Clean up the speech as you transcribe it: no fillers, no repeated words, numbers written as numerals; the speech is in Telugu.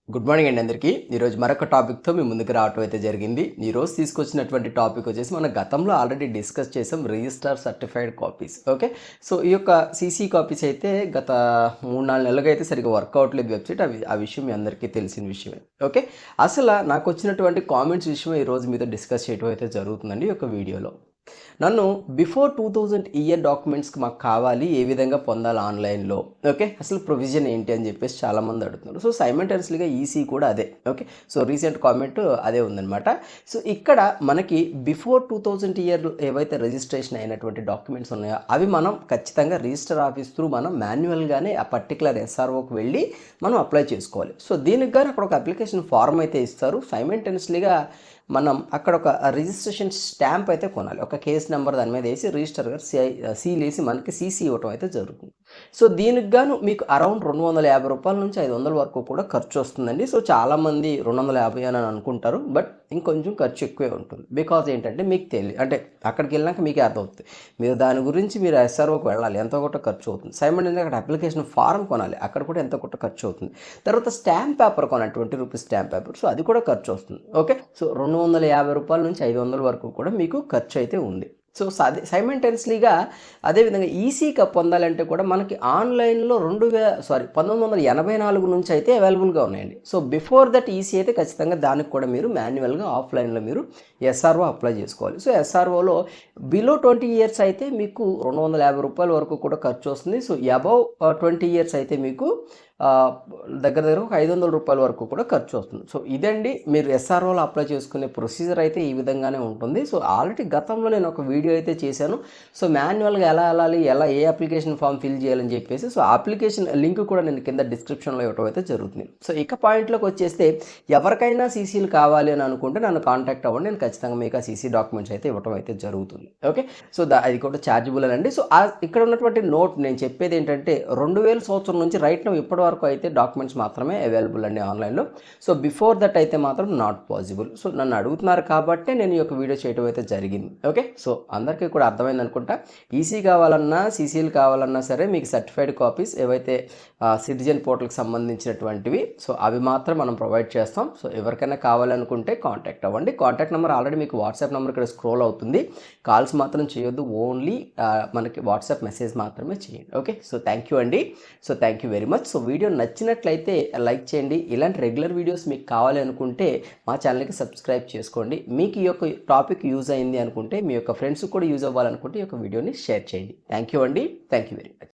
గుడ్ మార్నింగ్ అండి అందరికీ. ఈరోజు మరొక టాపిక్‌తో మీ ముందుకు రావటం అయితే జరిగింది. ఈరోజు తీసుకొచ్చినటువంటి టాపిక్ వచ్చేసి మనం గతంలో ఆల్రెడీ డిస్కస్ చేసాం register certified copies. Okay. So, ఈ యొక్క సీసీ కాపీస్ అయితే గత 3, 4 నెలలుగా అయితే సరిగ్గా వర్క్ అవ్వట్లేదు వెబ్‌సైట్. ఆ విషయం మీ అందరికీ తెలిసిన విషయమే. ఓకే. నాకొచ్చినటువంటి కామెంట్స్ విషయమే ఈరోజు మీతో డిస్కస్ చేయడం అయితే జరుగుతుందండి ఈ యొక్క వీడియోలో. నన్ను బిఫోర్ 2000 ఇయర్ డాక్యుమెంట్స్‌కి మాకు కావాలి. ఏ విధంగా పొందాలి ఆన్‌లైన్‌లో? ఓకే. అసలు ప్రొవిజన్ ఏంటి అని చెప్పేసి చాలామంది అడుగుతున్నారు. సో, సైమల్టేనియస్‌లీగా ఈసీ కూడా అదే. ఓకే. సో, రీసెంట్ కామెంట్ అదే ఉందనమాట. సో, ఇక్కడ మనకి బిఫోర్ 2000 ఇయర్ ఏవైతే రిజిస్ట్రేషన్ అయినటువంటి డాక్యుమెంట్స్ ఉన్నాయో అవి మనం ఖచ్చితంగా రిజిస్టర్ ఆఫీస్ త్రూ మనం మాన్యువల్‌గానే ఆ పర్టిక్యులర్ ఎస్ఆర్ఓకి వెళ్ళి మనం అప్లై చేసుకోవాలి. సో, దీనికి గాను అక్కడ ఒక అప్లికేషన్ ఫార్మ్ అయితే ఇస్తారు. సైమల్టేనియస్‌లీగా మనం అక్కడ ఒక రిజిస్ట్రేషన్ స్టాంప్ అయితే కొనాలి. ఒక కేస్ నెంబర్ దాని మీద వేసి రిజిస్టర్ గారు సీల్ వేసి మనకి సీసీ ఇవ్వటం అయితే జరుగుతుంది. సో, దీనికి గాను మీకు అరౌండ్ రూ. 250 నుంచి 500 వరకు కూడా ఖర్చు వస్తుందండి. సో, చాలామంది 250 అని అనుకుంటారు. బట్ ఇంకొంచెం ఖర్చు ఎక్కువే ఉంటుంది. బికాజ్ ఏంటంటే మీకు అంటే అక్కడికెళ్ళినాక మీకే అర్థమవుతుంది. మీరు దాని గురించి మీరు ఎస్ఆర్ఓకి వెళ్ళాలి. ఎంతో కొంత ఖర్చు అవుతుంది. సైమల్టేనియస్‌గా అక్కడ అప్లికేషన్ ఫార్మ్ కొనాలి. అక్కడ కూడా ఎంతో కొంత ఖర్చు అవుతుంది. తర్వాత స్టాంప్ పేపర్ కొనాలి. రూ. 20 స్టాంప్ పేపర్. సో, అది కూడా ఖర్చు వస్తుంది. ఓకే. సో, రూ. 250 నుంచి 500 వరకు కూడా మీకు ఖర్చు అయితే ఉంది. సో, సైమల్టేనియస్‌లీగా అదేవిధంగా ఈసీ పొందాలంటే కూడా మనకి ఆన్‌లైన్‌లో 1984 నుంచి అయితే అవైలబుల్‌గా ఉన్నాయండి. సో, బిఫోర్ దట్ ఈసీ అయితే ఖచ్చితంగా దానికి కూడా మీరు మాన్యువల్‌గా ఆఫ్‌లైన్‌లో మీరు ఎస్ఆర్ఓ అప్లై చేసుకోవాలి. సో, ఎస్ఆర్ఓలో బిలో 20 ఇయర్స్ అయితే మీకు రూ. 250 వరకు కూడా ఖర్చు వస్తుంది. సో, అబవ్ 20 ఇయర్స్ అయితే మీకు దగ్గర దగ్గర ఒక రూ. 500 వరకు కూడా ఖర్చు వస్తుంది. సో, ఇదండి మీరు ఎస్ఆర్ఓలో అప్లై చేసుకునే ప్రొసీజర్ అయితే ఈ విధంగానే ఉంటుంది. సో, ఆల్రెడీ గతంలో నేను ఒక వీడియో అయితే చేశాను. సో, మాన్యువల్‌గా ఎలా వెళ్ళాలి, ఏ అప్లికేషన్ ఫామ్ ఫిల్ చేయాలని చెప్పేసి. సో, అప్లికేషన్ లింక్ కూడా నేను కింద డిస్క్రిప్షన్‌లో ఇవ్వడం అయితే జరుగుతుంది. సో, ఇక పాయింట్‌లోకి వచ్చేస్తే ఎవరికైనా సీసీలు కావాలి అని అనుకుంటే నన్ను కాంటాక్ట్ అవ్వండి. నేను ఖచ్చితంగా మీకు ఆ సీసీ డాక్యుమెంట్స్ అయితే ఇవ్వడం అయితే జరుగుతుంది. ఓకే. సో, అది కూడా చార్జబుల్ అండి. సో, ఇక్కడ ఉన్నటువంటి నోట్ నేను చెప్పేది ఏంటంటే 2000 సంవత్సరం నుంచి రైట్ నౌ ఇప్పటి వరకు అయితే డాక్యుమెంట్స్ మాత్రమే అవైలబుల్ అండి ఆన్‌లైన్‌లో. సో, బిఫోర్ దట్ అయితే మాత్రం నాట్ పాసిబుల్. సో, నన్ను అడుగుతున్నారు కాబట్టే నేను ఈ యొక్క వీడియో చేయడం అయితే జరిగింది. ఓకే. సో, అందరికీ కూడా అర్థమైంది అనుకుంటా. ఈసీ కావాలన్నా, సీసీలు కావాలన్నా సరే మీకు సర్టిఫైడ్ కాపీస్ ఏవైతే సిటిజన్ పోర్టల్‌కి సంబంధించినటువంటివి సో, అవి మాత్రం మనం ప్రొవైడ్ చేస్తాం. సో, ఎవరికైనా కావాలనుకుంటే కాంటాక్ట్ అవ్వండి. కాంటాక్ట్ నెంబర్ ఆల్రెడీ మీకు వాట్సాప్ నెంబర్ ఇక్కడ స్క్రోల్ అవుతుంది. కాల్స్ మాత్రం చేయొద్దు. ఓన్లీ మనకి వాట్సాప్ మెసేజ్ మాత్రమే చేయండి. ఓకే. సో, థ్యాంక్ యూ అండి. So, thank you very much. So, video నచ్చినట్లయితే లైక్ చేయండి. ఇలాంటి రెగ్యులర్ వీడియోస్ మీకు కావాలి అనుకుంటే మా ఛానల్‌కి సబ్స్క్రైబ్ చేసుకోండి. మీకు ఈ యొక్క టాపిక్ యూజ్ అయింది అనుకుంటే మీ యొక్క ఫ్రెండ్స్‌కి కూడా యూజ్ అవ్వాలనుకుంటే ఈ యొక్క వీడియోని షేర్ చేయండి. థ్యాంక్ యూ అండి. Thank you very much.